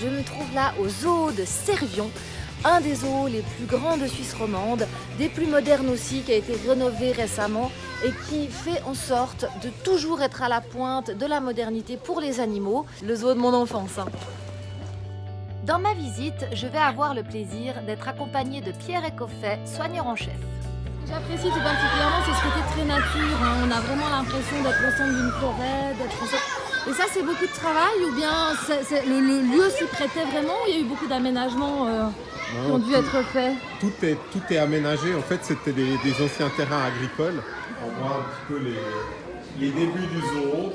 je me trouve là au zoo de Servion, un des zoos les plus grands de Suisse romande, des plus modernes aussi, qui a été rénové récemment et qui fait en sorte de toujours être à la pointe de la modernité pour les animaux, le zoo de mon enfance. Dans ma visite, je vais avoir le plaisir d'être accompagnée de Pierre Ecoffet, soigneur en chef. Ce que j'apprécie tout particulièrement, c'est ce côté très nature. On a vraiment l'impression d'être au centre d'une forêt, Et ça, c'est beaucoup de travail ou bien le lieu s'y prêtait vraiment ou il y a eu beaucoup d'aménagements qui ont dû être faits? Tout est aménagé. En fait, c'était des anciens terrains agricoles. On voit un petit peu les débuts du zoo.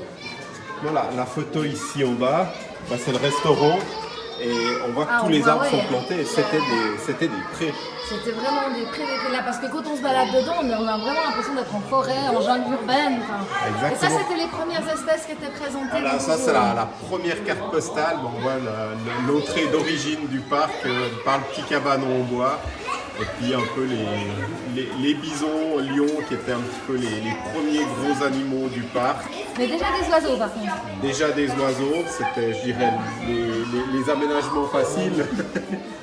Voilà, la photo ici en bas, c'est le restaurant. Et on voit que tous les arbres sont plantés et c'était des prés. C'était vraiment des prés là, parce que quand on se balade dedans, on a vraiment l'impression d'être en forêt, en jungle urbaine. Exactement. Et ça, c'était les premières espèces qui étaient présentées. Voilà, ça c'est la première carte postale. On voit l'entrée d'origine du parc par le petit cabanon en bois. Et puis un peu les bisons, lions qui étaient un petit peu les premiers gros animaux du parc. Mais déjà des oiseaux par contre. Déjà des oiseaux, c'était je dirais les aménagements faciles.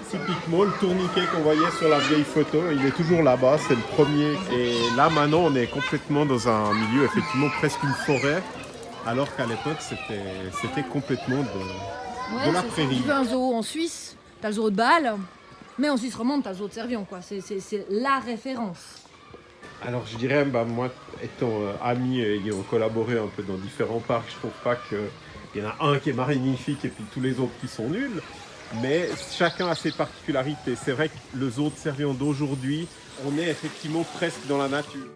Typiquement le tourniquet qu'on voyait sur la vieille photo, il est toujours là-bas, c'est le premier. Et là maintenant on est complètement dans un milieu effectivement presque une forêt, alors qu'à l'époque c'était complètement de la prairie. Tu veux un zoo en Suisse, t'as le zoo de Bâle. Mais en Suisse romande, t'as le zoo de Servion, quoi. C'est la référence. Alors je dirais, moi, étant ami et ayant collaboré un peu dans différents parcs, je trouve pas qu'il y en a un qui est magnifique et puis tous les autres qui sont nuls. Mais chacun a ses particularités. C'est vrai que le zoo de Servion d'aujourd'hui, on est effectivement presque dans la nature.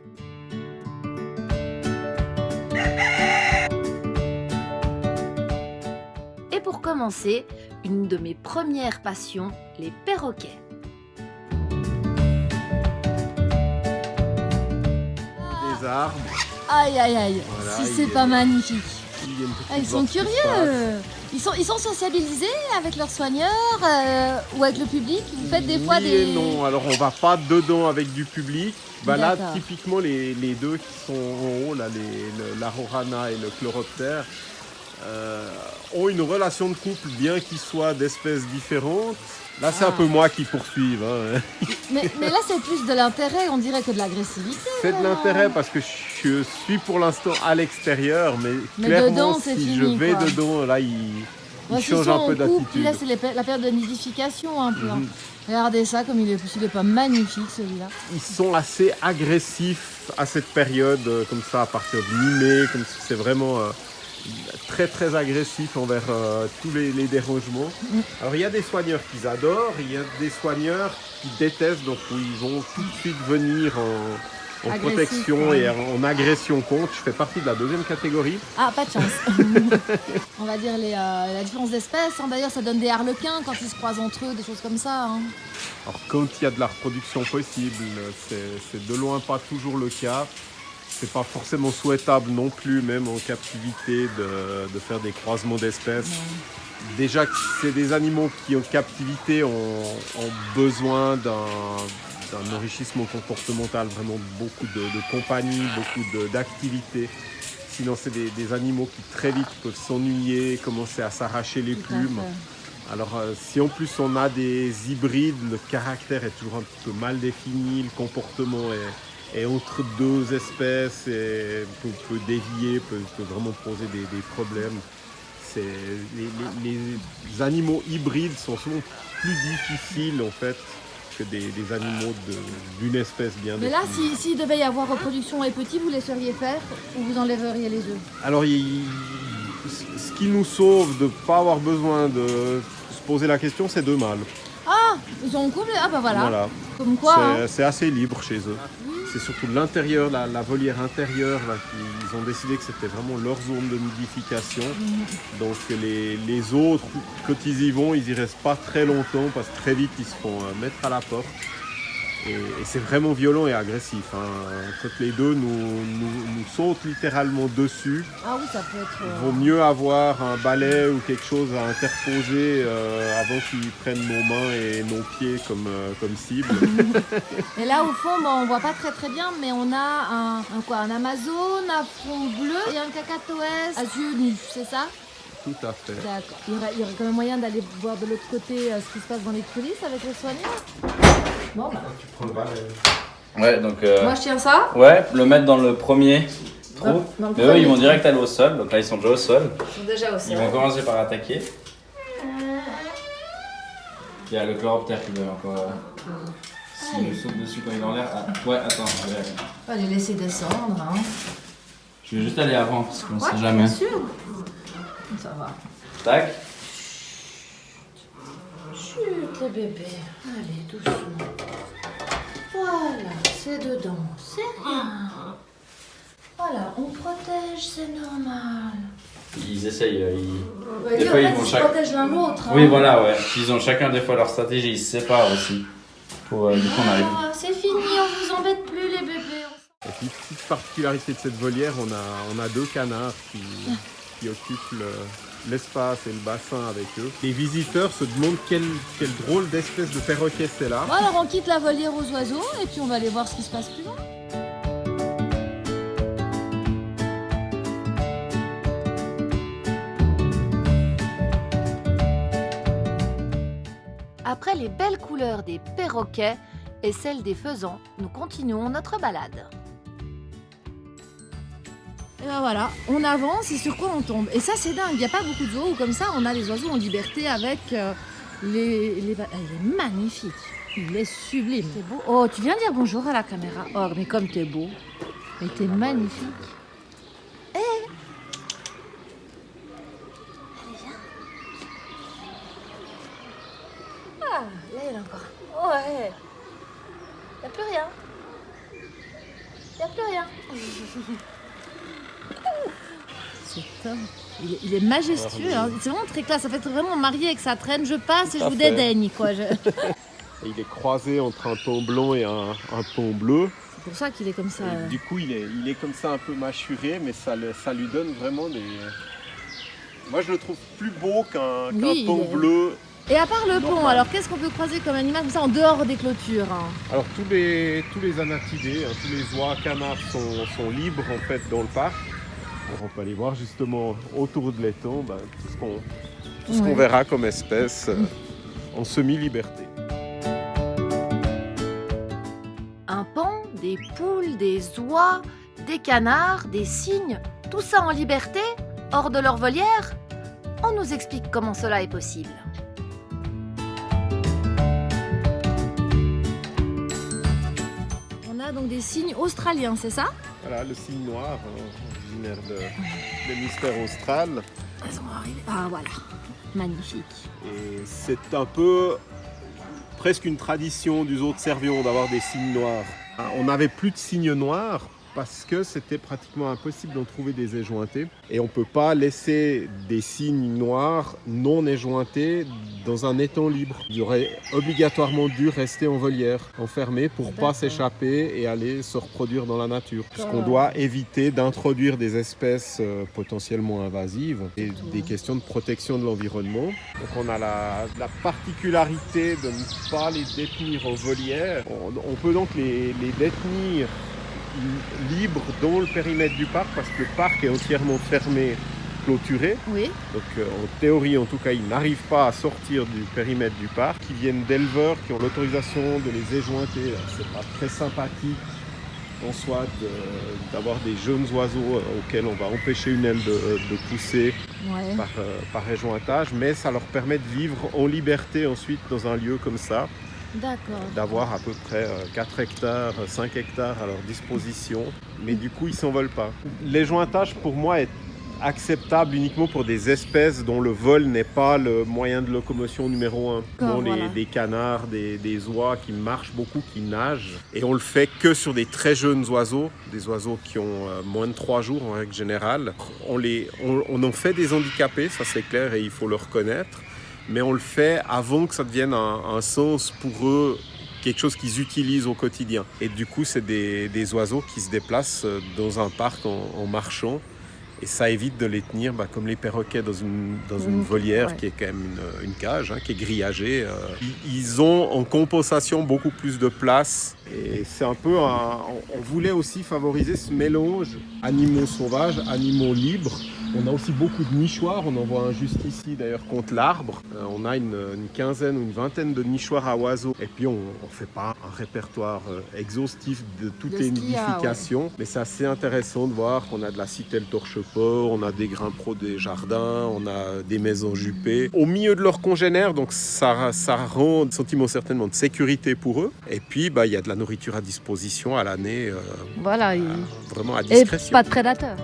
Et pour commencer, une de mes premières passions, les perroquets. Des arbres. Aïe aïe aïe, voilà, si c'est pas magnifique. Ils sont curieux. Ils sont sociabilisés avec leurs soigneurs ou avec le public. Vous faites des fois des... Non, alors on va pas dedans avec du public. Là, typiquement, les deux qui sont en haut, là, la Rorana et le Chloroptère, ont une relation de couple, bien qu'ils soient d'espèces différentes. Là, c'est un peu moi qui poursuive. Mais là, c'est plus de l'intérêt, on dirait, que de l'agressivité. C'est de l'intérêt parce que je suis pour l'instant à l'extérieur, mais clairement, dedans, si fini, je vais dedans, là, il change un peu d'attitude. Là, c'est la période de nidification un peu. Regardez ça, comme il est pas magnifique, celui-là. Ils sont assez agressifs à cette période, comme ça, à partir de mi-mai, comme si c'est vraiment... très très agressif envers tous les dérangements. Alors il y a des soigneurs qui adorent, il y a des soigneurs qui détestent, donc où ils vont tout de suite venir en protection et en agression contre. Je fais partie de la deuxième catégorie. Ah, pas de chance. On va dire la différence d'espèces. D'ailleurs, ça donne des harlequins quand ils se croisent entre eux, des choses comme ça. Alors quand il y a de la reproduction possible, c'est de loin pas toujours le cas. C'est pas forcément souhaitable non plus, même en captivité, de faire des croisements d'espèces. Déjà que c'est des animaux qui en captivité ont besoin d'un enrichissement comportemental, vraiment beaucoup de compagnie, beaucoup d'activité. Sinon c'est des animaux qui très vite peuvent s'ennuyer, commencer à s'arracher les plumes. Alors si en plus on a des hybrides, le caractère est toujours un petit peu mal défini, le comportement est entre deux espèces et peut dévier, peut vraiment poser des problèmes. Les animaux hybrides sont souvent plus difficiles en fait que des animaux d'une espèce bien définie. Mais là, s'il devait y avoir reproduction et petits, vous laisseriez faire ou vous enlèveriez les œufs? Alors, ce qui nous sauve de ne pas avoir besoin de se poser la question, c'est deux mâles. Ah, ils sont en couple? Ah bah voilà. Comme quoi. C'est assez libre chez eux. C'est surtout l'intérieur, la volière intérieure, là, ils ont décidé que c'était vraiment leur zone de nidification. Donc les autres, quand ils y vont, ils y restent pas très longtemps parce que très vite ils se font mettre à la porte. Et c'est vraiment violent et agressif. Quand les deux nous sautent littéralement dessus, ah oui, ça peut être... il vaut mieux avoir un balai ou quelque chose à interposer avant qu'ils prennent nos mains et nos pieds comme cible. Et là, au fond, on voit pas très bien, mais on a un Amazone à fond bleu et un cacatoès à yeux nus, c'est ça? Tout à fait. D'accord. Il y aurait quand même moyen d'aller voir de l'autre côté ce qui se passe dans les coulisses avec les soignants. Bon, bah. Tu prends le balai. Ouais, donc. Moi, je tiens ça. Ouais, le mettre dans le premier trou. Dans le Mais eux, premier ils vont trou. direct aller au sol. Donc là, ils sont déjà au sol. Ils sont déjà au sol. Ils vont commencer par attaquer. Il y a le chloroptère qui doit encore. S'il nous saute dessus quand il est en l'air. Ah, ouais, attends, allez. On va les laisser descendre. Hein. Je vais juste aller avant parce qu'on Ouais, sait jamais. bien sûr. Ça va. Tac. Chut, les bébés. Allez, doucement. Voilà, c'est dedans. C'est rien. Voilà, on protège, c'est normal. Ils essayent. Ouais, Des en fois, fait, ils vont se chaque. protègent l'un l'autre. Oui, voilà, ouais. Ils ont chacun des fois leur stratégie. Ils se séparent aussi. Pour du coup, on arrive. Ah, c'est fini, on vous embête plus, les bébés. Et puis, petite particularité de cette volière, on a 2 canards qui occupent l'espace et le bassin avec eux. Les visiteurs se demandent quel drôle d'espèce de perroquet c'est là. Bon, alors on quitte la volière aux oiseaux et puis on va aller voir ce qui se passe plus loin. Après les belles couleurs des perroquets et celles des faisans, nous continuons notre balade. Et ben voilà, on avance et sur quoi on tombe. Et ça c'est dingue, il n'y a pas beaucoup de zoos où comme ça on a les oiseaux en liberté avec les... Ah, il est magnifique, il est sublime. T'es beau. Oh, tu viens dire bonjour à la caméra. Oh, mais comme t'es beau. Mais t'es magnifique. Eh Allez, viens. Ah, là il y en a encore. Ouais. Y a plus rien. Y a plus rien. C'est top. Il est majestueux, hein. C'est vraiment très classe. Ça fait vraiment marié avec sa traîne. Je passe et je vous dédaigne, quoi. Et il est croisé entre un pont blond et un pont bleu. C'est pour ça qu'il est comme ça. Et du coup, il est comme ça un peu mâchuré, mais ça lui donne vraiment des... Moi, je le trouve plus beau qu'un pont bleu. Et à part le pont, normal. alors qu'est-ce qu'on peut croiser comme animal comme ça en dehors des clôtures, hein? Alors, tous les anatidés, hein, tous les oies canards sont libres en fait dans le parc. Alors, on peut aller voir justement autour de l'étang tout ce qu'on verra comme espèce en semi-liberté. Un paon, des poules, des oies, des canards, des cygnes, tout ça en liberté, hors de leur volière? On nous explique comment cela est possible. On a donc des cygnes australiens, c'est ça? Voilà, le cygne noir, originaire de l'hémisphère austral. Elles sont arrivées. Ah voilà, magnifique. Et c'est un peu presque une tradition du zoo de Servion d'avoir des cygnes noirs. On n'avait plus de cygnes noirs parce que c'était pratiquement impossible d'en trouver des éjointés. Et on ne peut pas laisser des cygnes noirs non éjointés dans un étang libre. Ils auraient obligatoirement dû rester en volière, enfermés pour ne pas s'échapper et aller se reproduire dans la nature. Puisqu'on doit éviter d'introduire des espèces potentiellement invasives et des questions de protection de l'environnement. Donc on a la particularité de ne pas les détenir en volière. On peut donc les détenir libres dans le périmètre du parc parce que le parc est entièrement fermé, clôturé. Oui. Donc en théorie en tout cas, ils n'arrivent pas à sortir du périmètre du parc. Ils viennent d'éleveurs qui ont l'autorisation de les éjointer. C'est pas très sympathique en soi d'avoir des jeunes oiseaux auxquels on va empêcher une aile de pousser par éjointage, mais ça leur permet de vivre en liberté ensuite dans un lieu comme ça. D'accord. D'avoir à peu près 4 hectares, 5 hectares à leur disposition, mais du coup ils ne s'envolent pas. L'éjointage pour moi est acceptable uniquement pour des espèces dont le vol n'est pas le moyen de locomotion numéro 1. Des canards, des oies qui marchent beaucoup, qui nagent. Et on le fait que sur des très jeunes oiseaux, des oiseaux qui ont moins de 3 jours en règle générale. On en fait des handicapés, ça c'est clair et il faut le reconnaître. Mais on le fait avant que ça devienne un sens pour eux, quelque chose qu'ils utilisent au quotidien. Et du coup, c'est des oiseaux qui se déplacent dans un parc en marchant Et ça évite de les tenir comme les perroquets dans une volière qui est quand même une cage, qui est grillagée. Ils ont en compensation beaucoup plus de place. Et c'est un peu on voulait aussi favoriser ce mélange animaux sauvages, animaux libres. On a aussi beaucoup de nichoirs, on en voit un juste ici d'ailleurs contre l'arbre. On a une quinzaine ou une vingtaine de nichoirs à oiseaux. Et puis on ne fait pas un répertoire exhaustif de toutes les nidifications. Mais c'est assez intéressant de voir qu'on a de la citelle torcheport, on a des grimpros des jardins, on a des maisons jupées. Au milieu de leurs congénères, donc ça rend un sentiment certainement de sécurité pour eux. Et puis il y a de la nourriture à disposition à l'année. Voilà. Vraiment à discrétion. Et pas de prédateurs.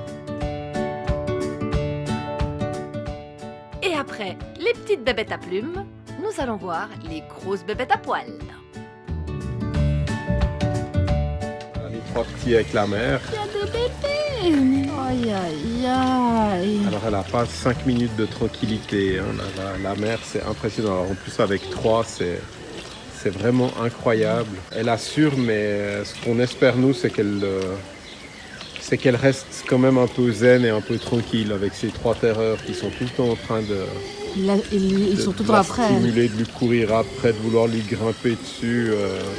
Et après les petites bébêtes à plumes, nous allons voir les grosses bébêtes à poils. Les 3 petits avec la mère. Il y a des bébés. Aïe, aïe, aïe. Alors elle n'a pas 5 minutes de tranquillité. La mère, c'est impressionnant. Alors, en plus avec 3, c'est vraiment incroyable. Elle assure, mais ce qu'on espère nous, c'est qu'elle reste quand même un peu zen et un peu tranquille avec ces 3 terreurs qui sont tout le temps en train de Ils sont tout le temps après. stimuler, de lui courir après, de vouloir lui grimper dessus.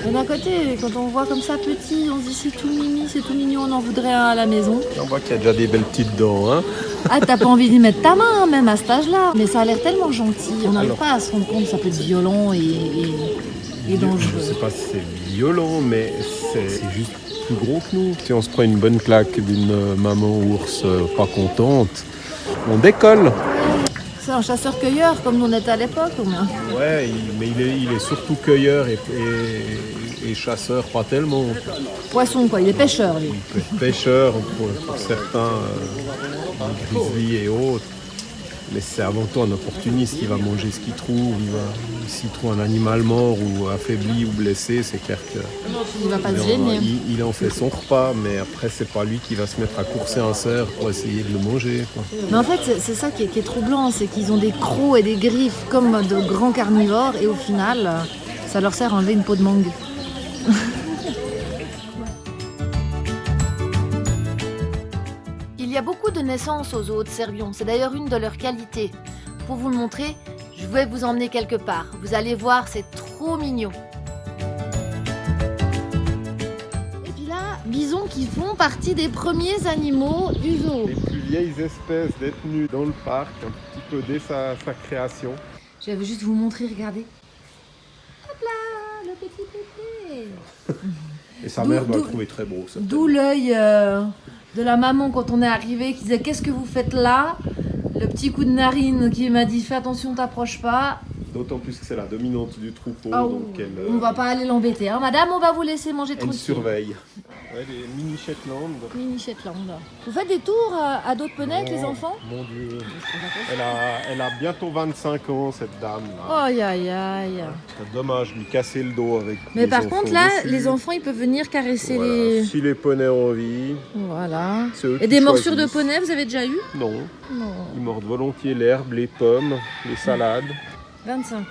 Mais d'un côté, quand on voit comme ça petit, on se dit c'est tout mimi, c'est tout mignon, on en voudrait un à la maison. On voit qu'il y a déjà des belles petites dents. Ah, t'as pas envie d'y mettre ta main, même à cet âge-là. Mais ça a l'air tellement gentil. On n'arrive pas à se rendre compte que ça peut être violent et dangereux. Je sais pas si c'est violent, mais c'est juste plus gros que nous. Si on se prend une bonne claque d'une maman ours pas contente, on décolle. C'est un chasseur-cueilleur comme nous on était à l'époque au moins. Ouais, mais il est surtout cueilleur et chasseur, pas tellement. Poisson quoi, il est pêcheur lui. Pêcheur pour certains, grizzly et autres. Mais c'est avant tout un opportuniste, il va manger ce qu'il trouve, s'il trouve un animal mort ou affaibli ou blessé, c'est clair que Il va pas se gêner. il en fait son repas, mais après c'est pas lui qui va se mettre à courser un cerf pour essayer de le manger. Mais en fait c'est ça qui est troublant, c'est qu'ils ont des crocs et des griffes comme de grands carnivores et au final ça leur sert à enlever une peau de mangue. Il y a beaucoup de naissances aux zoos de Servion, c'est d'ailleurs une de leurs qualités. Pour vous le montrer, je vais vous emmener quelque part. Vous allez voir, c'est trop mignon. Et puis là, bisons qui font partie des premiers animaux du zoo. Les plus vieilles espèces détenues dans le parc, un petit peu dès sa création. Je vais juste vous montrer, regardez. Hop là, le petit pépé. Et sa mère doit le trouver très beau. D'où l'œil de la maman quand on est arrivé qui disait qu'est-ce que vous faites là? Le petit coup de narine qui m'a dit fais attention, t'approches pas. D'autant plus que c'est la dominante du troupeau. Ah, donc on va pas aller l'embêter. Hein. Madame, on va vous laisser manger elle tranquille. surveille. Ouais, les mini Shetland. Mini Shetland. Vous faites des tours à d'autres poneys avec les enfants? Mon Dieu. Elle a bientôt 25 ans, cette dame. Là. Aïe, aïe, aïe. C'est dommage, lui casser le dos avec. Mais les par enfants contre, là, dessus. les enfants, ils peuvent venir caresser Voilà. les... Si les poneys ont envie. Voilà. C'est eux Et qui des morsures de choisissent. poney, vous avez déjà eu? Non. Non. Ils mordent volontiers l'herbe, les pommes, les salades. 25 ans.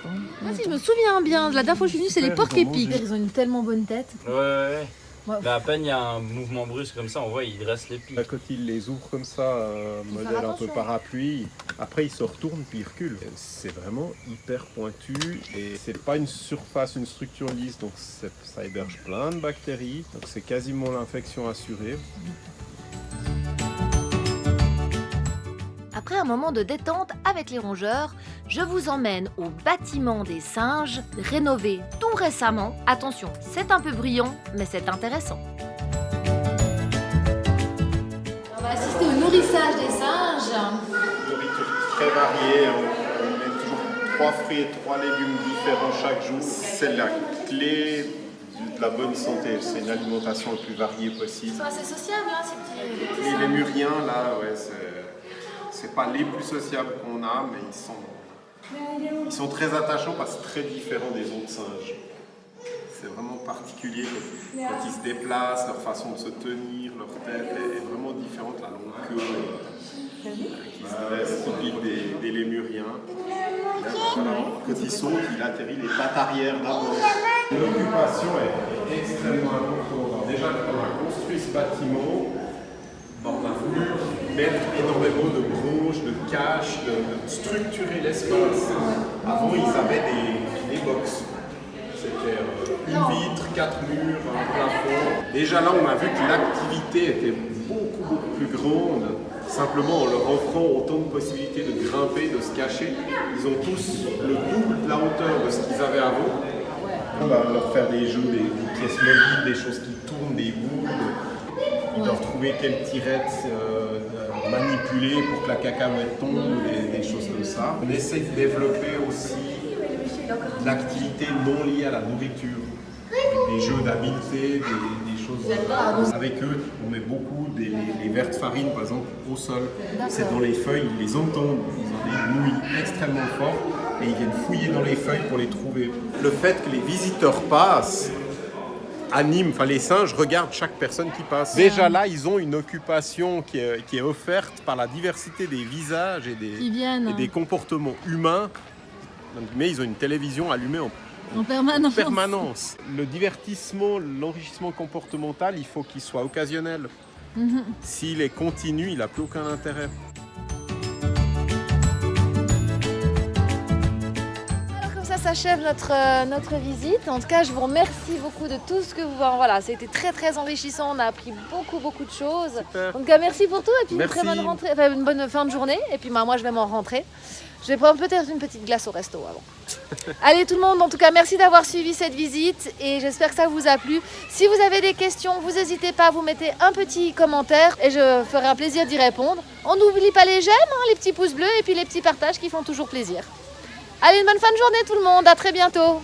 Ah, si je me souviens bien, la dernière fois que je suis venue, c'est les Ils porcs ont épics. mangé. Ils ont une tellement bonne tête. Ouais. Ouais. Là, à peine il y a un mouvement brusque comme ça, on voit, il dresse les pieds. Quand ils les ouvrent comme ça, modèle un peu attention. parapluie, après ils se retournent puis ils reculent. C'est vraiment hyper pointu et c'est pas une surface, une structure lisse, donc ça héberge plein de bactéries, donc c'est quasiment l'infection assurée. Après un moment de détente avec les rongeurs, je vous emmène au bâtiment des singes, rénové tout récemment. Attention, c'est un peu brillant, mais c'est intéressant. On va assister au nourrissage des singes. Nourriture très variée, on met toujours 3 fruits et 3 légumes différents chaque jour. C'est la clé de la bonne santé, c'est une alimentation le plus variée possible. Ils sont assez sociables, hein, ces petits Les singes. lémuriens, là, ouais, c'est pas les plus sociables qu'on a, mais ils sont très attachants parce que très différents des autres singes. C'est vraiment particulier quand ils se déplacent, leur façon de se tenir, leur tête est vraiment différente, la longue queue qui se laisse typique des lémuriens. Voilà, quand ils sautent, il atterrit les pattes arrière d'abord. L'occupation est extrêmement importante. Alors déjà, quand on a construit ce bâtiment, on a voulu mettre énormément de granges, de caches, de structurer l'espace. Avant, ils avaient des box. C'était une vitre, 4 murs, un plafond. Déjà là, on a vu que l'activité était beaucoup plus grande. Simplement en leur offrant autant de possibilités de grimper, de se cacher. Ils ont tous le double de la hauteur de ce qu'ils avaient avant. On va leur faire des jeux, des pièces mobiles, des choses qui tournent, des boules. Ils doivent trouver quel tirette manipuler pour que la cacahuète tombe, des choses comme ça. On essaie de développer aussi de l'activité non liée à la nourriture. Des jeux d'habileté, des choses. Avec eux, on met beaucoup les vers de farine, par exemple, au sol. C'est dans les feuilles, ils les entendent. Ils ont des nouilles extrêmement fortes et ils viennent fouiller dans les feuilles pour les trouver. Le fait que les visiteurs passent anime, enfin les singes regardent chaque personne qui passe. Déjà là, ils ont une occupation qui est offerte par la diversité des visages et des comportements humains. Mais ils ont une télévision allumée en permanence. Le divertissement, l'enrichissement comportemental, il faut qu'il soit occasionnel. S'il est continu, il n'a plus aucun intérêt. S'achève notre visite. En tout cas, je vous remercie beaucoup de tout ce que vous... Voilà, c'était très enrichissant. On a appris beaucoup de choses. Super. Donc, merci pour tout et puis une très bonne rentrée, enfin, une bonne fin de journée. Et puis, moi, je vais m'en rentrer. Je vais prendre peut-être une petite glace au resto avant. Allez, tout le monde, en tout cas, merci d'avoir suivi cette visite et j'espère que ça vous a plu. Si vous avez des questions, vous n'hésitez pas à vous mettre un petit commentaire et je ferai un plaisir d'y répondre. On n'oublie pas les j'aime, les petits pouces bleus et puis les petits partages qui font toujours plaisir. Allez, une bonne fin de journée tout le monde, à très bientôt.